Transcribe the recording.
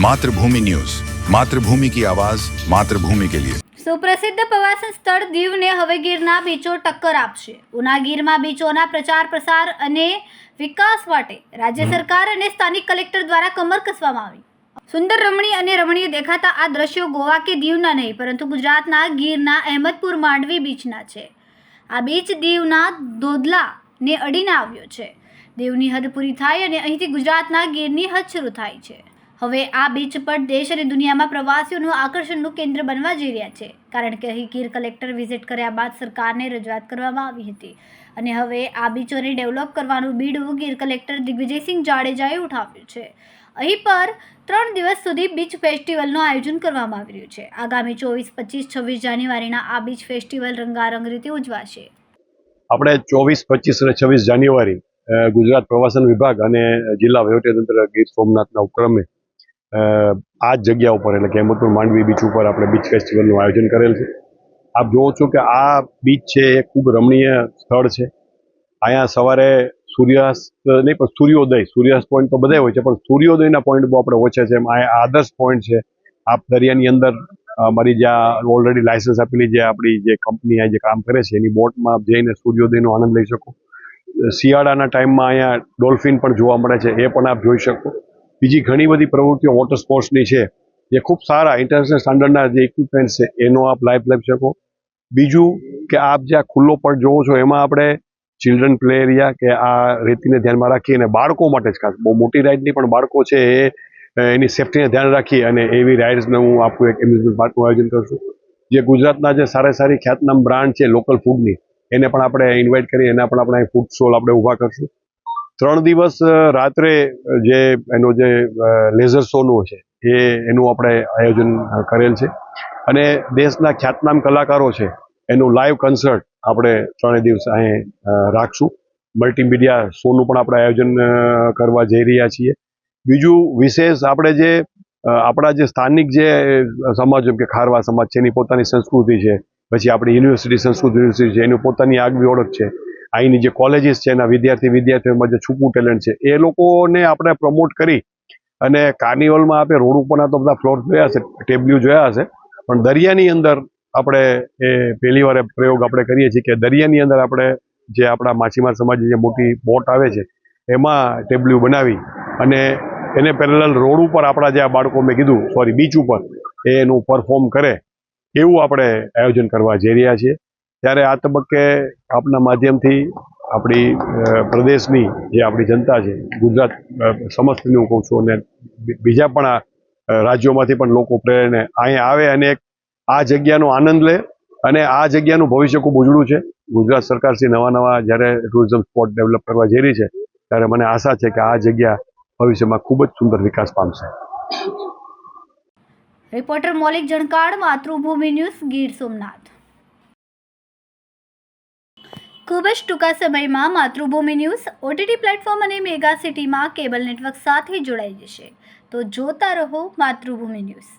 मातृभूमि न्यूज, मातृभूमि की आवाज, मातृभूमि के लिए। સુપ્રસિદ્ધ પ્રવાસન સ્થળ દીવને હવે ગીરના બીચો ટક્કર આપશે। ઉના ગીરમાં બીચોના પ્રચાર પ્રસાર અને વિકાસ માટે રાજ્ય સરકાર અને સ્થાનિક કલેક્ટર દ્વારા કમર કસવામાં આવી। સુંદર રમણીય અને રમણીય દેખાતા આ દ્રશ્યો ગોવા કે દીવના નહીં પરંતુ ગુજરાતના ગીરના અહેમદપુર માંડવી બીચના છે। આ બીચ દીવના ધોધલાને અડીને આવ્યો છે। દીવની હદ પૂરી થાય અને અહીંથી ગુજરાતના ગીરની હદ શરૂ થાય છે। હવે આ બીચ પર દેશ અને દુનિયામાં પ્રવાસીઓનું આકર્ષણનું કેન્દ્ર બનવા જઈ રહ્યા છે, કારણ કે અહીં ગીર કલેક્ટર વિઝિટ કર્યા બાદ સરકારને રજૂઆત કરવામાં આવી હતી અને હવે આ બીચોને ડેવલપ કરવાનું બીડું ગીર કલેક્ટર દિગ્વિજયસિંહ જાડેજાએ ઉઠાવ્યું છે। અહીં પર 3 દિવસ સુધી બીચ ફેસ્ટિવલનું આયોજન કરવામાં આવી રહ્યું છે। આગામી 24, 25, 26 જાન્યુઆરીના આ બીચ ફેસ્ટિવલ રંગારંગ રીતે ઉજવાશે। આપણે 24, 25 અને 26 જાન્યુઆરી ગુજરાત પ્રવાસન વિભાગ અને જિલ્લા વહીવટીતંત્ર ગીર સોમનાથના ઉપક્રમે આ જગ્યા ઉપર એટલે કે અહેમદપુર માંડવી બીચ ઉપર આપણે બીચ ફેસ્ટિવલનું આયોજન કરેલ છે। આપ જુઓ છો કે આ બીચ છે એ ખૂબ રમણીય સ્થળ છે। અહીંયા સવારે સૂર્યાસ્ત નહીં પણ સૂર્યાસ્ત પોઈન્ટ તો બધા હોય છે, પણ સૂર્યોદયના પોઈન્ટ બહુ આપણે ઓછા છે। આ આદર્શ પોઈન્ટ છે। આપ દરિયાની અંદર અમારી જ્યાં ઓલરેડી લાયસન્સ આપેલી જે આપણી જે કંપની આ જે કામ કરે છે એની બોટમાં જઈને સૂર્યોદયનો આનંદ લઈ શકો। શિયાળાના ટાઈમમાં અહીંયા ડોલ્ફિન પણ જોવા મળે છે, એ પણ આપ જોઈ શકો। બીજી ઘણી બધી પ્રવૃત્તિઓ વોટર સ્પોર્ટ્સની છે, જે ખૂબ સારા ઇન્ટરનેશનલ સ્ટાન્ડર્ડના જે ઇક્વિપમેન્ટ છે એનો આપ લાભ લઈ શકો। બીજું કે આપ જે આ ખુલ્લો પટ જોવો છો એમાં આપણે ચિલ્ડ્રન પ્લે એરિયા કે આ રેતીને ધ્યાનમાં રાખી અને બાળકો માટે જ ખાસ, બહુ મોટી રાઇડ નહીં પણ બાળકો છે એ એની સેફ્ટીને ધ્યાન રાખી અને એવી રાઇડ્સને હું આપું એક એમ્યુઝમેન્ટ પાર્કનું આયોજન કરશું। જે ગુજરાતના જે સારી ખ્યાતનામ બ્રાન્ડ છે લોકલ ફૂડની, એને પણ આપણે ઇન્વાઇટ કરી એના પણ આપણે ફૂડ સ્ટોલ આપણે ઊભા કરશું। 3 દિવસ રાત્રે જે એનો જે લેઝર શોનું છે એનું આપણે આયોજન કરેલ છે અને દેશના ખ્યાતનામ કલાકારો છે એનું લાઈવ કન્સર્ટ આપણે 3 દિવસ અહીં રાખશું। મલ્ટીમીડિયા શોનું પણ આપણે આયોજન કરવા જઈ રહ્યા છીએ। બીજું વિશેષ આપણે જે આપણા જે સ્થાનિક જે સમાજ કે ખારવા સમાજ છે એની પોતાની સંસ્કૃતિ છે, પછી આપણી યુનિવર્સિટી સંસ્કૃત યુનિવર્સિટી છે એની પોતાની આગવી ઓળખ છે, અહીંની જે કોલેજીસ છે એના વિદ્યાર્થીઓમાં જે છૂપું ટેલેન્ટ છે એ લોકોને આપણે પ્રમોટ કરી અને કાર્નિવલમાં આપણે રોડ ઉપરના તો બધા ફ્લોર જોયા હશે, ટેબલ્યુ જોયા હશે, પણ દરિયાની અંદર આપણે એ પહેલી વાર પ્રયોગ આપણે કરીએ છીએ કે દરિયાની અંદર આપણે જે આપણા માછીમાર સમાજની જે મોટી બોટ આવે છે એમાં ટેબલ્યુ બનાવી અને એને પેરેલલ રોડ ઉપર આપણા જે આ બાળકો મેં કીધું બીચ ઉપર એનું પરફોર્મ કરે એવું આપણે આયોજન કરવા જઈ રહ્યા છીએ। ત્યારે આ તબક્કે આપના માધ્યમથી આપણી પ્રદેશની જે આપણી જનતા છે, ગુજરાત સમસ્તને હું કહું છું અને બીજા પણ આ રાજ્યોમાંથી પણ લોકો પ્રેરણે અહીં આવે અને આ જગ્યાનો આનંદ લે અને આ જગ્યાનું ભવિષ્ય ખૂબ ઉજળું છે। ગુજરાત સરકારશ્રી નવા જ્યારે ટુરિઝમ સ્પોટ ડેવલપ કરવા જઈ રહી છે ત્યારે મને આશા છે કે આ જગ્યા ભવિષ્યમાં ખૂબ જ સુંદર વિકાસ પામશે। રિપોર્ટર મૌલિક જણકાડ, માતૃભૂમિ ન્યૂઝ, ગીર સોમનાથ। ખૂબ જ ટૂંકા સમયમાં માતૃભૂમિ ન્યૂઝ OTT પ્લેટફોર્મ અને મેગા સિટીમાં કેબલ નેટવર્ક સાથે જોડાઈ જશે, તો જોતા રહો માતૃભૂમિ ન્યૂઝ।